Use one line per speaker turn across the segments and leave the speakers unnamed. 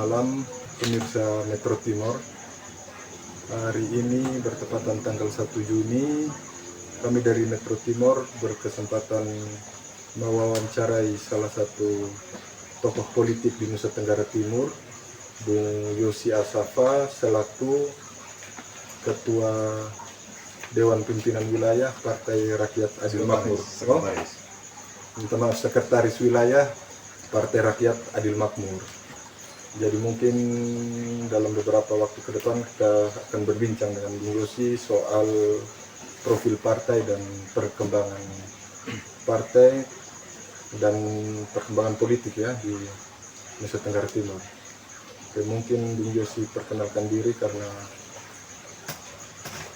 malam pemirsa Metro Timor. Hari ini bertepatan tanggal 1 Juni, kami dari Metro Timor berkesempatan mewawancarai salah satu tokoh politik di Nusa Tenggara Timur, Bung Yosi Asafa, selaku Ketua Dewan Pimpinan Wilayah Partai Rakyat Adil Makmur. Sekretaris Wilayah Partai Rakyat Adil Makmur. Jadi mungkin dalam beberapa waktu ke depan kita akan berbincang dengan Bung Yosi soal profil partai dan perkembangan partai dan perkembangan politik ya di Nusa Tenggara Timur. Oke, mungkin Bung Yosi perkenalkan diri karena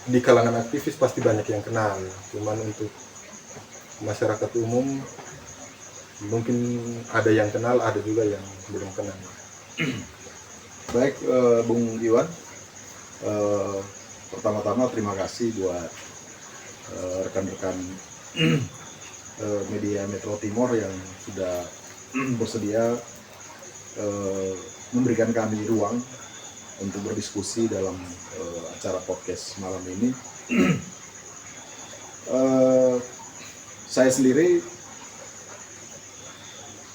di kalangan aktivis pasti banyak yang kenal, cuman untuk masyarakat umum mungkin ada yang kenal, ada juga yang belum kenal.
Baik, Bung Iwan, pertama-tama terima kasih buat rekan-rekan media Metro Timor yang sudah bersedia memberikan kami ruang untuk berdiskusi dalam acara podcast malam ini. Saya sendiri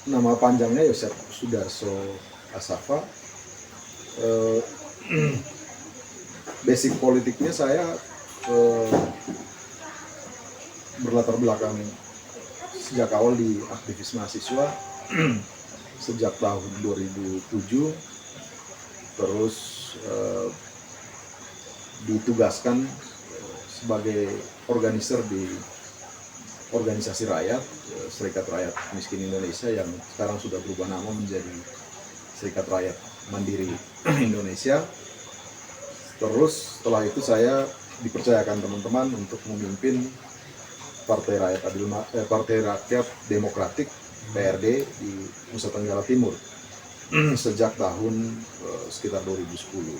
nama panjangnya Yosef Sudarso Asafa. Basic politiknya saya berlatar belakang sejak awal di aktivis mahasiswa sejak tahun 2007, terus ditugaskan sebagai organizer di organisasi rakyat, Serikat Rakyat Miskin Indonesia, yang sekarang sudah berubah nama menjadi Serikat Rakyat Mandiri Indonesia. Terus setelah itu saya dipercayakan teman-teman untuk memimpin Partai Rakyat Demokratik PRD di Nusa Tenggara Timur sejak tahun sekitar 2010.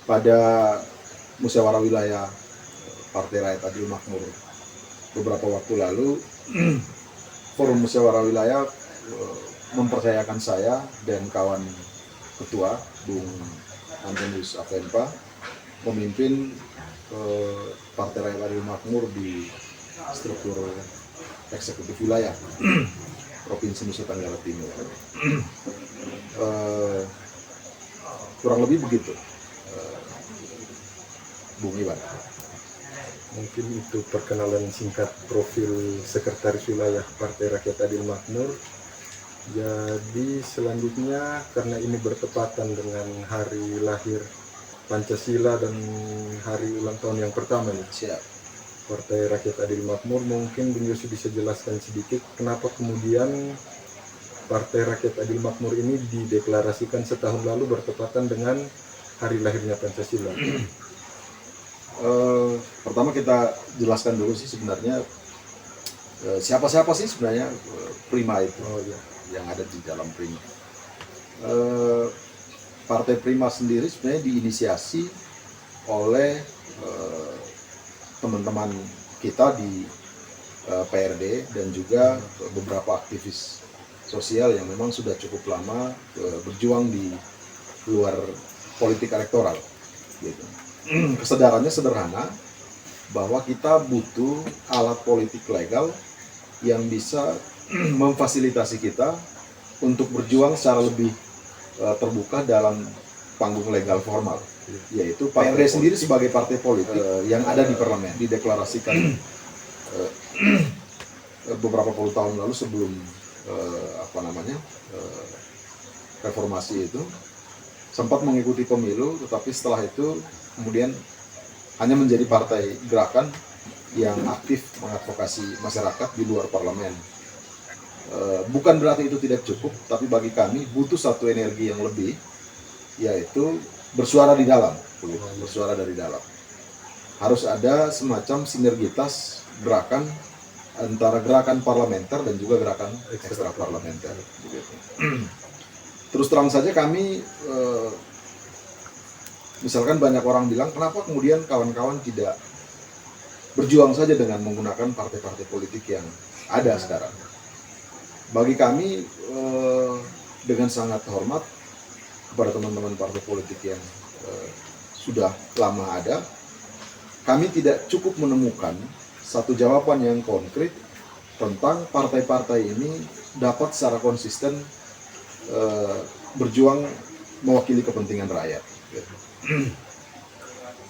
Pada musyawarah wilayah Partai Rakyat Adil Makmur beberapa waktu lalu, forum musyawarah wilayah mempercayakan saya dan kawan ketua Bung Antonius Avenpa memimpin Partai Rakyat Adil Makmur di struktur eksekutif wilayah Provinsi Nusa Tenggara Timur. Kurang lebih begitu, Bung Iwan.
Mungkin itu perkenalan singkat profil Sekretaris Wilayah Partai Rakyat Adil Makmur. Jadi selanjutnya, karena ini bertepatan dengan hari lahir Pancasila dan hari ulang tahun yang pertama nih,
Siap.
Partai Rakyat Adil Makmur, mungkin Bung Yosi bisa jelaskan sedikit kenapa kemudian Partai Rakyat Adil Makmur ini dideklarasikan setahun lalu bertepatan dengan hari lahirnya Pancasila.
Pertama kita jelaskan dulu sih sebenarnya siapa-siapa sih sebenarnya Prima itu.
Oh iya.
Yang ada di dalam Prima. Partai Prima sendiri sebenarnya diinisiasi oleh teman-teman kita di PRD dan juga beberapa aktivis sosial yang memang sudah cukup lama berjuang di luar politik elektoral, gitu. Kesadarannya sederhana, bahwa kita butuh alat politik legal yang bisa memfasilitasi kita untuk berjuang secara lebih terbuka dalam panggung legal formal, yaitu PRD sendiri sebagai partai politik yang ada di parlemen. Dideklarasikan beberapa puluh tahun lalu sebelum reformasi itu, sempat mengikuti pemilu, tetapi setelah itu kemudian hanya menjadi partai gerakan yang aktif mengadvokasi masyarakat di luar parlemen. Bukan berarti itu tidak cukup, tapi bagi kami butuh satu energi yang lebih, yaitu bersuara di dalam, bersuara dari dalam. Harus ada semacam sinergitas gerakan antara gerakan parlementer dan juga gerakan ekstra parlementer. Terus terang saja kami, misalkan banyak orang bilang, kenapa kemudian kawan-kawan tidak berjuang saja dengan menggunakan partai-partai politik yang ada sekarang. Bagi kami dengan sangat hormat kepada teman-teman partai politik yang sudah lama ada, kami tidak cukup menemukan satu jawaban yang konkret tentang partai-partai ini dapat secara konsisten berjuang mewakili kepentingan rakyat.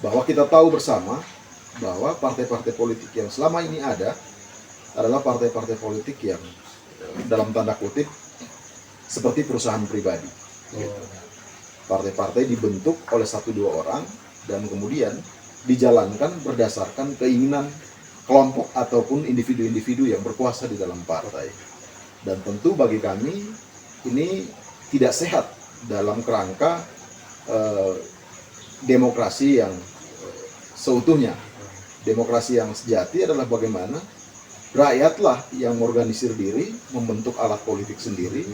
Bahwa kita tahu bersama bahwa partai-partai politik yang selama ini ada adalah partai-partai politik yang dalam tanda kutip seperti perusahaan pribadi. Partai-partai dibentuk oleh 1-2 orang dan kemudian dijalankan berdasarkan keinginan kelompok ataupun individu-individu yang berkuasa di dalam partai. Dan tentu bagi kami ini tidak sehat dalam kerangka demokrasi yang seutuhnya. Demokrasi yang sejati adalah bagaimana rakyatlah yang mengorganisir diri, membentuk alat politik sendiri,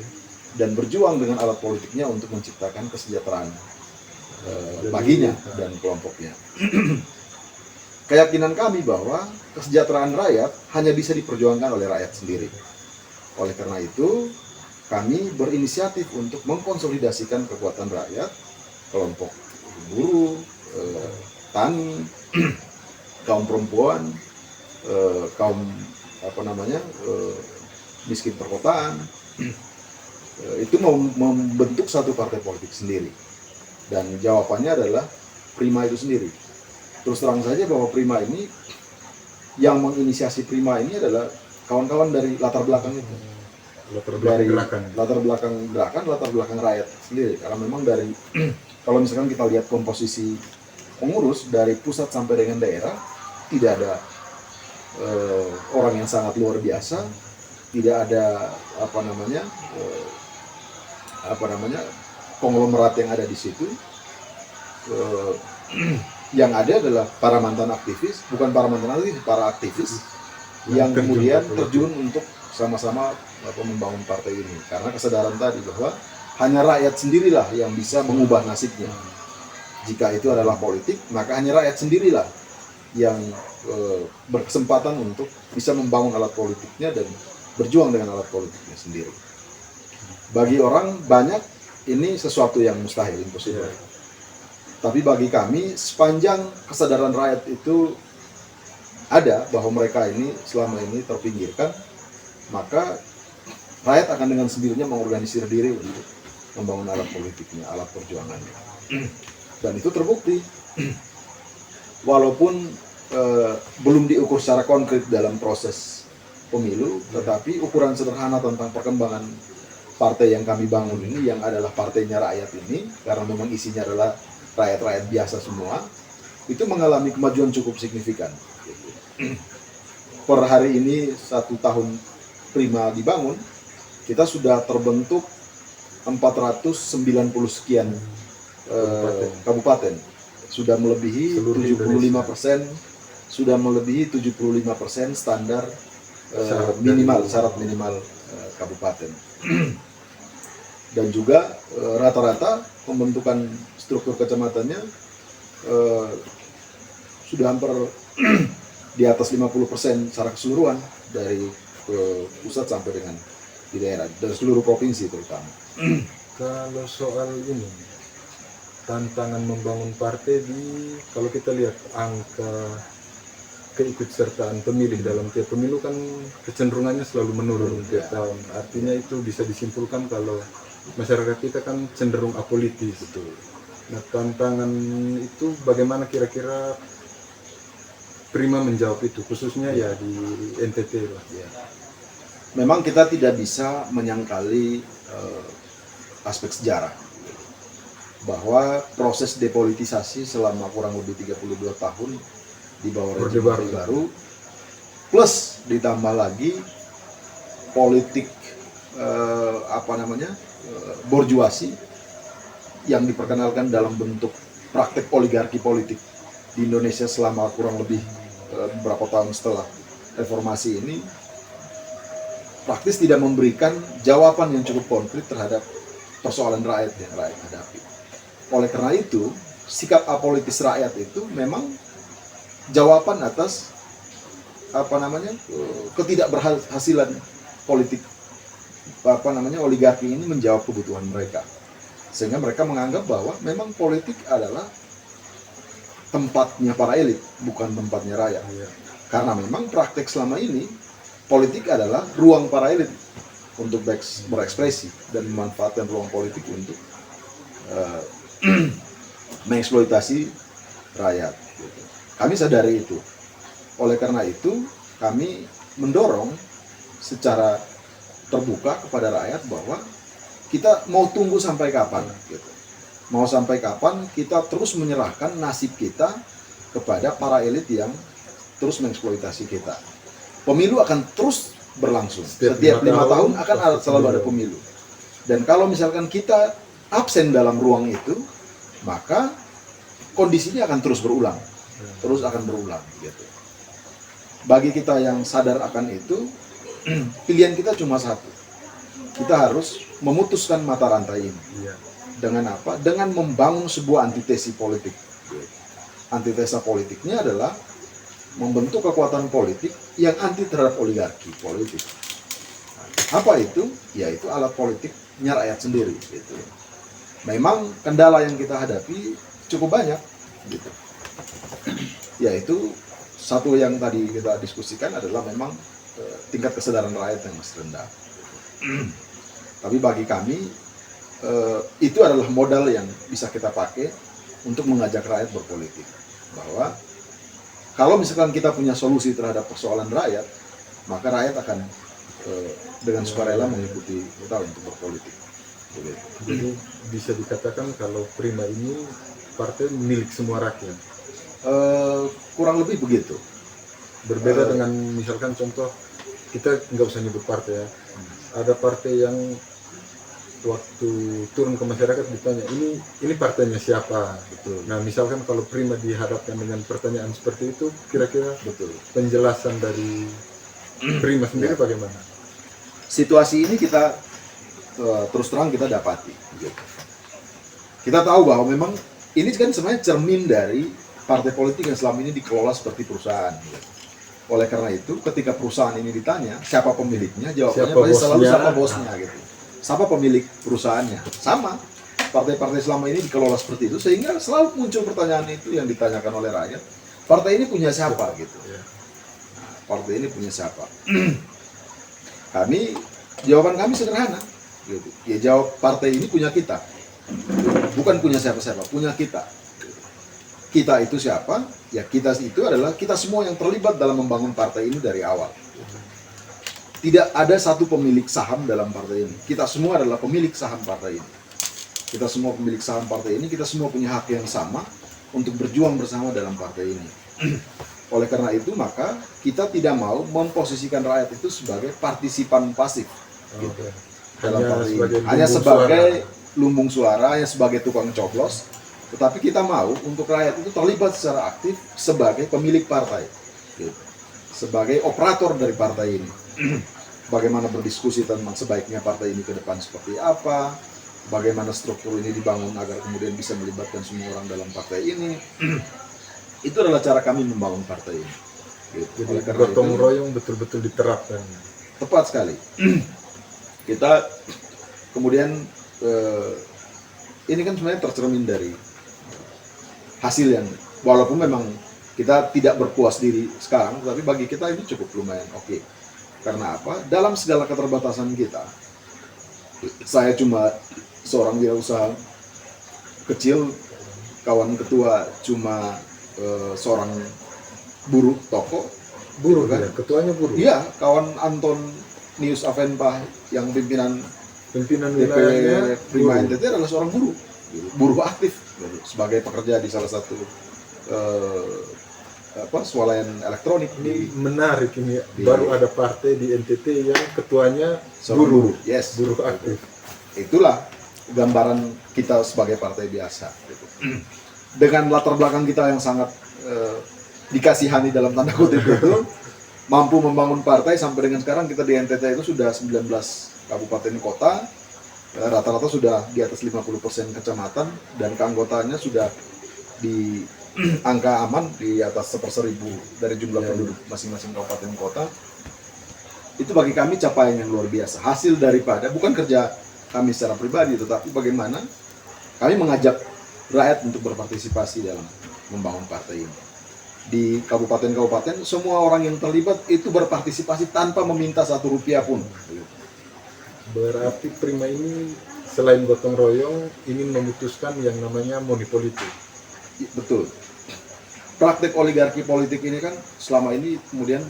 dan berjuang dengan alat politiknya untuk menciptakan kesejahteraan baginya dan kelompoknya. Keyakinan kami bahwa kesejahteraan rakyat hanya bisa diperjuangkan oleh rakyat sendiri. Oleh karena itu, kami berinisiatif untuk mengkonsolidasikan kekuatan rakyat, kelompok buruh, tani, kaum perempuan, kaum miskin perkotaan, itu membentuk satu partai politik sendiri. Dan jawabannya adalah Prima itu sendiri. Terus terang saja bahwa Prima ini, yang menginisiasi Prima ini adalah kawan-kawan dari latar belakang itu. Latar belakang rakyat sendiri. Karena memang dari, kalau misalkan kita lihat komposisi pengurus dari pusat sampai dengan daerah, tidak ada orang yang sangat luar biasa, tidak ada konglomerat yang ada di situ. Yang ada adalah para mantan aktivis, bukan para mantan aktivis, para aktivis yang kemudian terjun untuk sama-sama membangun partai ini. Karena kesadaran tadi bahwa hanya rakyat sendirilah yang bisa mengubah nasibnya. Jika itu adalah politik, maka hanya rakyat sendirilah yang berkesempatan untuk bisa membangun alat politiknya dan berjuang dengan alat politiknya sendiri. Bagi orang banyak ini sesuatu yang mustahil, impossible. Tapi bagi kami, sepanjang kesadaran rakyat itu ada bahwa mereka ini selama ini terpinggirkan, maka rakyat akan dengan sendirinya mengorganisir diri untuk membangun alat politiknya, alat perjuangannya. Dan itu terbukti. Walaupun belum diukur secara konkret dalam proses pemilu, tetapi ukuran sederhana tentang perkembangan partai yang kami bangun ini, yang adalah partainya rakyat ini, karena memang isinya adalah rakyat-rakyat biasa semua, itu mengalami kemajuan cukup signifikan. Per hari ini 1 tahun Prima dibangun, kita sudah terbentuk 490 sekian kabupaten, sudah melebihi 75%, sudah melebihi 75% standar syarat minimal kabupaten. Dan juga rata-rata pembentukan struktur kecamatannya sudah hampir di atas 50% secara keseluruhan, dari pusat sampai dengan di daerah, dari seluruh provinsi terutama.
Kalau soal ini, tantangan membangun partai kalau kita lihat angka keikutsertaan pemilih dalam tiap pemilu kan kecenderungannya selalu menurun tiap tahun. Artinya itu bisa disimpulkan kalau masyarakat kita kan cenderung apolitis.
Betul.
Nah, tantangan itu bagaimana kira-kira Prima menjawab itu, khususnya ya di NTT lah.
Ya. Memang kita tidak bisa menyangkali aspek sejarah bahwa proses depolitisasi selama kurang lebih 32 tahun di bawah rejim Orde Baru, plus ditambah lagi politik borjuasi yang diperkenalkan dalam bentuk praktek oligarki politik di Indonesia selama kurang lebih beberapa tahun setelah reformasi ini, praktis tidak memberikan jawaban yang cukup konkret terhadap persoalan rakyat yang rakyat hadapi. Oleh karena itu, sikap apolitis rakyat itu memang jawaban atas ketidakberhasilan politik oligarki ini menjawab kebutuhan mereka, sehingga mereka menganggap bahwa memang politik adalah tempatnya para elit, bukan tempatnya rakyat.
Iya.
Karena memang praktek selama ini politik adalah ruang para elit untuk berekspresi dan memanfaatkan ruang politik untuk mengeksploitasi rakyat. Kami sadari itu. Oleh karena itu, kami mendorong secara terbuka kepada rakyat bahwa kita mau tunggu sampai kapan, gitu. Mau sampai kapan kita terus menyerahkan nasib kita kepada para elit yang terus mengeksploitasi kita. Pemilu akan terus berlangsung. Setiap 5 tahun akan selalu ada pemilu. Dan kalau misalkan kita absen dalam ruang itu, maka kondisinya akan terus berulang. Terus akan berulang, gitu. Bagi kita yang sadar akan itu, pilihan kita cuma satu. Kita harus memutuskan mata rantai ini.
Iya.
Dengan apa? Dengan membangun sebuah antitesi politik. Antitesa politiknya adalah membentuk kekuatan politik yang anti terhadap oligarki politik. Apa itu? Yaitu alat politiknya rakyat sendiri. Gitu. Memang kendala yang kita hadapi cukup banyak. Gitu. Yaitu satu yang tadi kita diskusikan adalah memang tingkat kesadaran rakyat yang masih rendah. Tapi bagi kami itu adalah modal yang bisa kita pakai untuk mengajak rakyat berpolitik. Bahwa kalau misalkan kita punya solusi terhadap persoalan rakyat, maka rakyat akan dengan sukarela mengikuti kita untuk berpolitik.
Jadi bisa dikatakan kalau Prima ini partai milik semua rakyat.
Kurang lebih begitu.
Berbeda dengan misalkan contoh, kita nggak usah nyebut partai ya. Ada partai yang waktu turun ke masyarakat ditanya, ini partainya siapa?
Betul.
Nah misalkan kalau Prima dihadapkan dengan pertanyaan seperti itu, kira-kira
Betul.
penjelasan dari Prima sendiri bagaimana?
Situasi ini kita terus terang kita dapati. Gitu. Kita tahu bahwa memang ini kan sebenarnya cermin dari partai politik yang selama ini dikelola seperti perusahaan. Gitu. Oleh karena itu, ketika perusahaan ini ditanya siapa pemiliknya, jawabannya pasti selalu siapa bosnya, gitu. Siapa pemilik perusahaannya? Sama. Partai-partai selama ini dikelola seperti itu, sehingga selalu muncul pertanyaan itu yang ditanyakan oleh rakyat. Partai ini punya siapa, gitu. Nah, partai ini punya siapa? Jawaban kami sederhana. Gitu. Ya jawab, partai ini punya kita. Bukan punya siapa-siapa, punya kita. Kita itu siapa? Ya kita itu adalah kita semua yang terlibat dalam membangun partai ini dari awal. Tidak ada satu pemilik saham dalam partai ini. Kita semua adalah pemilik saham partai ini. Kita semua pemilik saham partai ini, kita semua punya hak yang sama untuk berjuang bersama dalam partai ini. Oleh karena itu, maka kita tidak mau memposisikan rakyat itu sebagai partisipan pasif. Gitu. Dalam partai ini. Hanya sebagai lumbung suara, hanya sebagai tukang coblos. Tetapi kita mau untuk rakyat itu terlibat secara aktif sebagai pemilik partai, gitu. Sebagai operator dari partai ini. Bagaimana berdiskusi tentang sebaiknya partai ini ke depan seperti apa, bagaimana struktur ini dibangun agar kemudian bisa melibatkan semua orang dalam partai ini. Itu adalah cara kami membangun partai ini. Gitu.
Jadi gotong royong betul-betul diterapkan.
Tepat sekali. Kita kemudian ini kan sebenarnya tercermin dari hasil yang walaupun memang kita tidak berpuas diri sekarang, tapi bagi kita ini cukup lumayan oke. Karena apa? Dalam segala keterbatasan kita, saya cuma seorang wirausaha kecil, kawan ketua cuma seorang buruh toko,
buruh
kan?
Ya, ketuanya buruh.
Iya, kawan Anton Nius Avenpah yang pimpinan
wilayahnya
Prima NTT adalah seorang buruh aktif sebagai pekerja di salah satu swalayan elektronik.
Ini menarik ini baru ada partai di NTT yang ketuanya buruh.
Yes,
buruh aktif.
Itulah gambaran kita sebagai partai biasa. Gitu. Dengan latar belakang kita yang sangat dikasihani dalam tanda kutip itu, mampu membangun partai sampai dengan sekarang kita di NTT itu sudah 19 kabupaten kota. Rata-rata sudah di atas 50% kecamatan dan keanggotaannya sudah di angka aman di atas 1/1000 dari jumlah penduduk masing-masing kabupaten kota. Itu bagi kami capaian yang luar biasa. Hasil daripada bukan kerja kami secara pribadi, tetapi bagaimana kami mengajak rakyat untuk berpartisipasi dalam membangun partai ini. Di kabupaten-kabupaten, semua orang yang terlibat itu berpartisipasi tanpa meminta Rp1 pun.
Berarti Prima ini selain gotong royong ingin memutuskan yang namanya money politik.
Betul. Praktek oligarki politik ini kan selama ini kemudian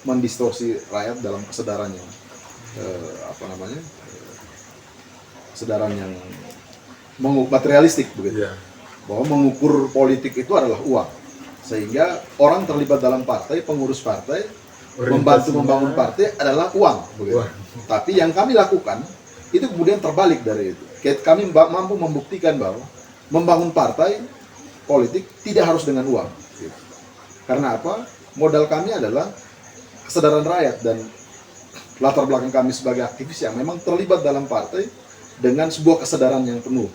mendistorsi rakyat dalam kesadaran yang kesadaran yang materialistik begitu.
Ya.
Bahwa mengukur politik itu adalah uang, sehingga orang terlibat dalam partai, pengurus partai, membantu membangun partai adalah uang begitu. Tapi yang kami lakukan itu kemudian terbalik dari itu. Kami mampu membuktikan bahwa membangun partai politik tidak harus dengan uang gitu. Karena apa? Modal kami adalah kesadaran rakyat dan latar belakang kami sebagai aktivis yang memang terlibat dalam partai dengan sebuah kesadaran yang penuh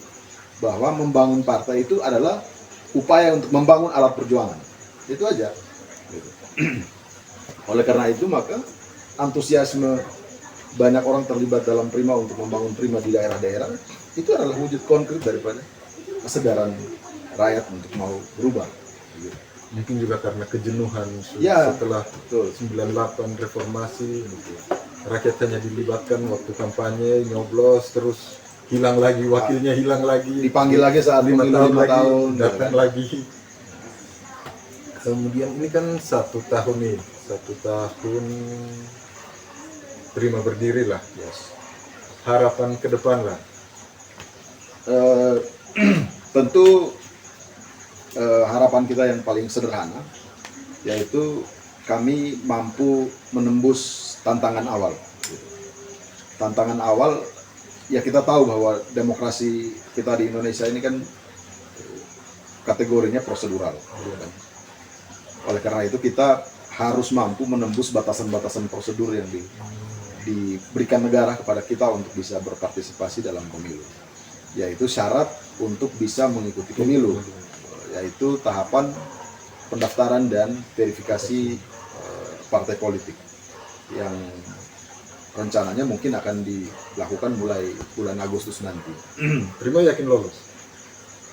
bahwa membangun partai itu adalah upaya untuk membangun alat perjuangan. Itu aja. Gitu. Oleh karena itu maka antusiasme banyak orang terlibat dalam Prima untuk membangun Prima di daerah-daerah itu adalah wujud konkret daripada kesadaran rakyat untuk mau berubah. Gitu.
Mungkin juga karena kejenuhan
Ya,
setelah
betul.
98 reformasi, rakyat hanya dilibatkan waktu kampanye, nyoblos, terus hilang lagi, wakilnya hilang lagi,
Dipanggil lagi saat
5
pemilu
tahun
5
lagi,
tahun,
datang lagi. Kemudian ini kan 1 tahun nih, 1 tahun Prima berdiri lah.
Yes.
Harapan ke depan lah.
Tentu harapan kita yang paling sederhana yaitu kami mampu menembus tantangan awal. Tantangan awal ya kita tahu bahwa demokrasi kita di Indonesia ini kan kategorinya prosedural. Oleh karena itu kita harus mampu menembus batasan-batasan prosedur yang diberikan negara kepada kita untuk bisa berpartisipasi dalam pemilu. Yaitu syarat untuk bisa mengikuti pemilu, yaitu tahapan pendaftaran dan verifikasi partai politik yang rencananya mungkin akan dilakukan mulai bulan Agustus nanti.
Prima yakin lolos?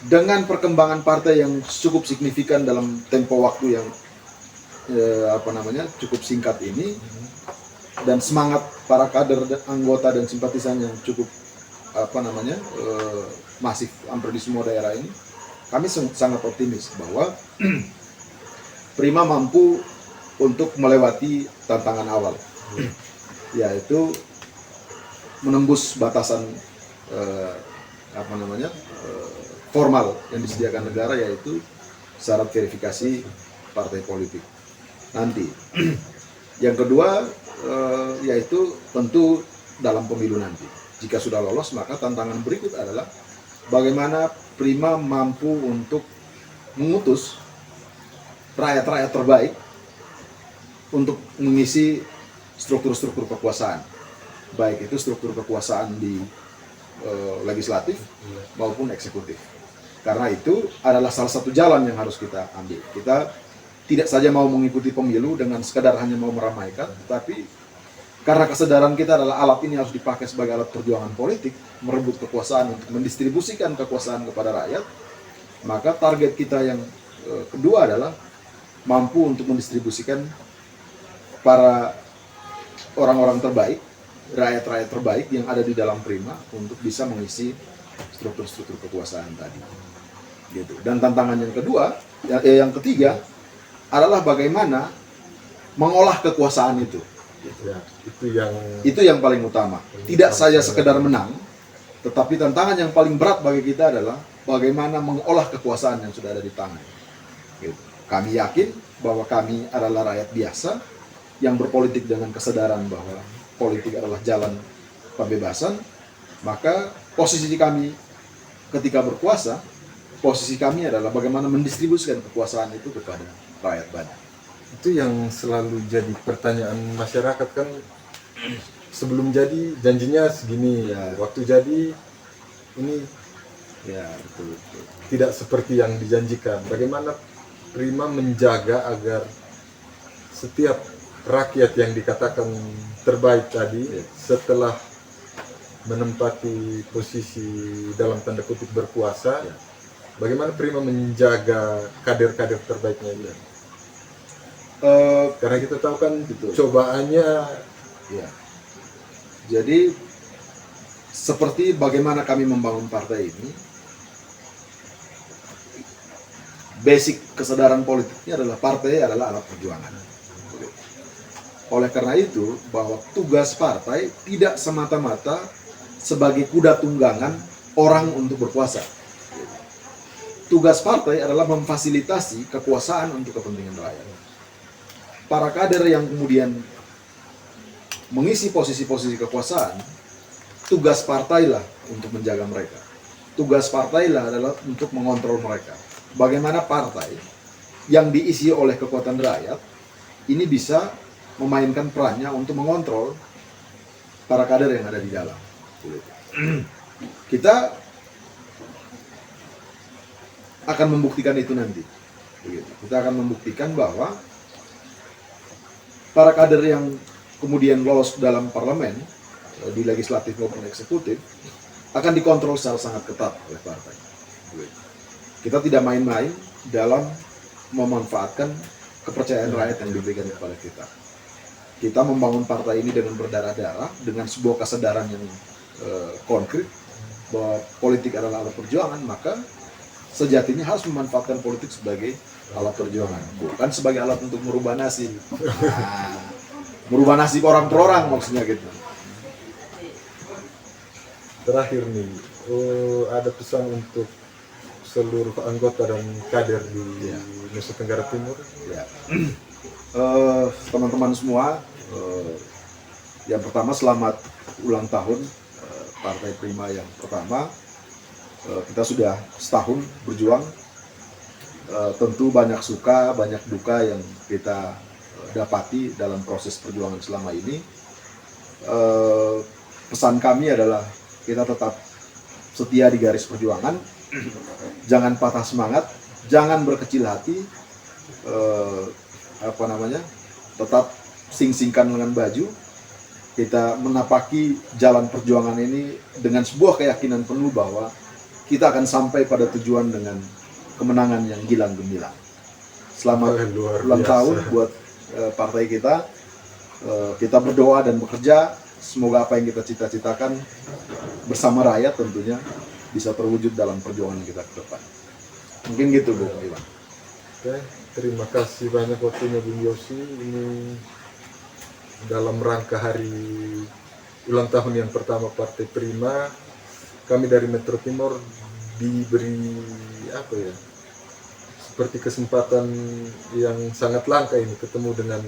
Dengan perkembangan partai yang cukup signifikan dalam tempo waktu yang cukup singkat ini, dan semangat para kader dan anggota dan simpatisan yang cukup masif hampir di semua daerah ini, kami sangat optimis bahwa Prima mampu untuk melewati tantangan awal, yaitu menembus batasan formal yang disediakan negara, yaitu syarat verifikasi partai politik nanti. Yang kedua yaitu tentu dalam pemilu nanti. Jika sudah lolos, maka tantangan berikut adalah bagaimana Prima mampu untuk mengutus rakyat-rakyat terbaik untuk mengisi struktur-struktur kekuasaan, baik itu struktur kekuasaan di legislatif maupun eksekutif. Karena itu adalah salah satu jalan yang harus kita ambil. Kita tidak saja mau mengikuti pemilu dengan sekadar hanya mau meramaikan, tetapi karena kesadaran kita adalah alat ini harus dipakai sebagai alat perjuangan politik, merebut kekuasaan untuk mendistribusikan kekuasaan kepada rakyat, maka target kita yang kedua adalah mampu untuk mendistribusikan para orang-orang terbaik, rakyat-rakyat terbaik yang ada di dalam Prima untuk bisa mengisi struktur-struktur kekuasaan tadi. Gitu. Dan tantangan yang kedua, yang ketiga adalah bagaimana mengolah kekuasaan itu.
Ya,
itu yang paling utama. Tidak saja sekedar menang, tetapi tantangan yang paling berat bagi kita adalah bagaimana mengolah kekuasaan yang sudah ada di tangan. Gitu. Kami yakin bahwa kami adalah rakyat biasa yang berpolitik dengan kesadaran bahwa politik adalah jalan pembebasan. Maka posisi kami ketika berkuasa, posisi kami adalah bagaimana mendistribusikan kekuasaan itu kepada rakyat banyak.
Itu yang selalu jadi pertanyaan masyarakat kan, sebelum jadi janjinya segini,
Ya.
Waktu jadi ini
Ya, betul.
tidak seperti yang dijanjikan. Bagaimana Prima menjaga agar setiap rakyat yang dikatakan terbaik tadi
Iya.
setelah menempati posisi dalam tanda kutip berkuasa,
Iya.
bagaimana Prima menjaga kader-kader terbaiknya itu?
Eh,
Karena kita tahu kan
Betul.
cobaannya
ya. Jadi seperti bagaimana kami membangun partai ini, basic kesadaran politiknya adalah partai adalah alat perjuangan. Oleh karena itu, bahwa tugas partai tidak semata-mata sebagai kuda tunggangan orang untuk berkuasa. Tugas partai adalah memfasilitasi kekuasaan untuk kepentingan rakyat. Para kader yang kemudian mengisi posisi-posisi kekuasaan, tugas partailah untuk menjaga mereka. Tugas partailah adalah untuk mengontrol mereka. Bagaimana partai yang diisi oleh kekuatan rakyat ini bisa memainkan perannya untuk mengontrol para kader yang ada di dalam. Kita akan membuktikan itu nanti. Kita akan membuktikan bahwa para kader yang kemudian lolos dalam parlemen, di legislatif maupun eksekutif, akan dikontrol secara sangat ketat oleh partai. Kita tidak main-main dalam memanfaatkan kepercayaan rakyat yang diberikan kepada kita. Kita membangun partai ini dengan berdarah-darah, dengan sebuah kesadaran yang konkret bahwa politik adalah alat perjuangan, maka sejatinya harus memanfaatkan politik sebagai alat perjuangan, bukan sebagai alat untuk merubah nasib. Merubah nasib orang per orang maksudnya gitu.
terakhir nih, ada pesan untuk seluruh anggota dan kader di Nusa Tenggara Timur.
Ya. Teman-teman semua, yang pertama selamat ulang tahun Partai Prima yang pertama. Kita sudah setahun berjuang. Tentu banyak suka, banyak duka yang kita dapati dalam proses perjuangan selama ini. Pesan kami adalah kita tetap setia di garis perjuangan, jangan patah semangat, jangan berkecil hati, tetap sing-singkan lengan baju. Kita menapaki jalan perjuangan ini dengan sebuah keyakinan penuh bahwa kita akan sampai pada tujuan dengan kemenangan yang gilang gemilang. Selamat ulang tahun buat partai kita. Kita berdoa dan bekerja, semoga apa yang kita cita-citakan bersama rakyat tentunya bisa terwujud dalam perjuangan kita ke depan. Mungkin gitu, Bu Iwan.
Oke, terima kasih banyak waktunya Bung Yosi. Ini dalam rangka hari ulang tahun yang pertama Partai Prima, kami dari Metro Timur diberi seperti kesempatan yang sangat langka ini ketemu dengan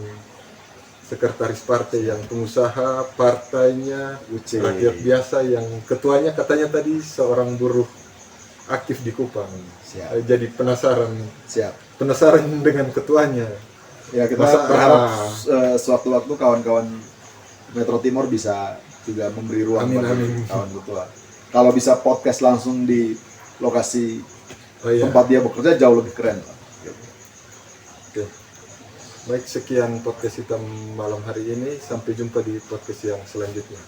sekretaris partai yang pengusaha, partainya rakyat biasa yang ketuanya katanya tadi seorang buruh aktif di Kupang.
Siap.
Jadi penasaran dengan ketuanya.
Ya, kita berharap sewaktu-waktu kawan-kawan Metro Timur bisa juga memberi ruang bagi kawan ketua. Kalau bisa podcast langsung di lokasi tempat dia bekerja jauh lebih keren.
Oke. Baik, sekian podcast kita malam hari ini. Sampai jumpa di podcast yang selanjutnya.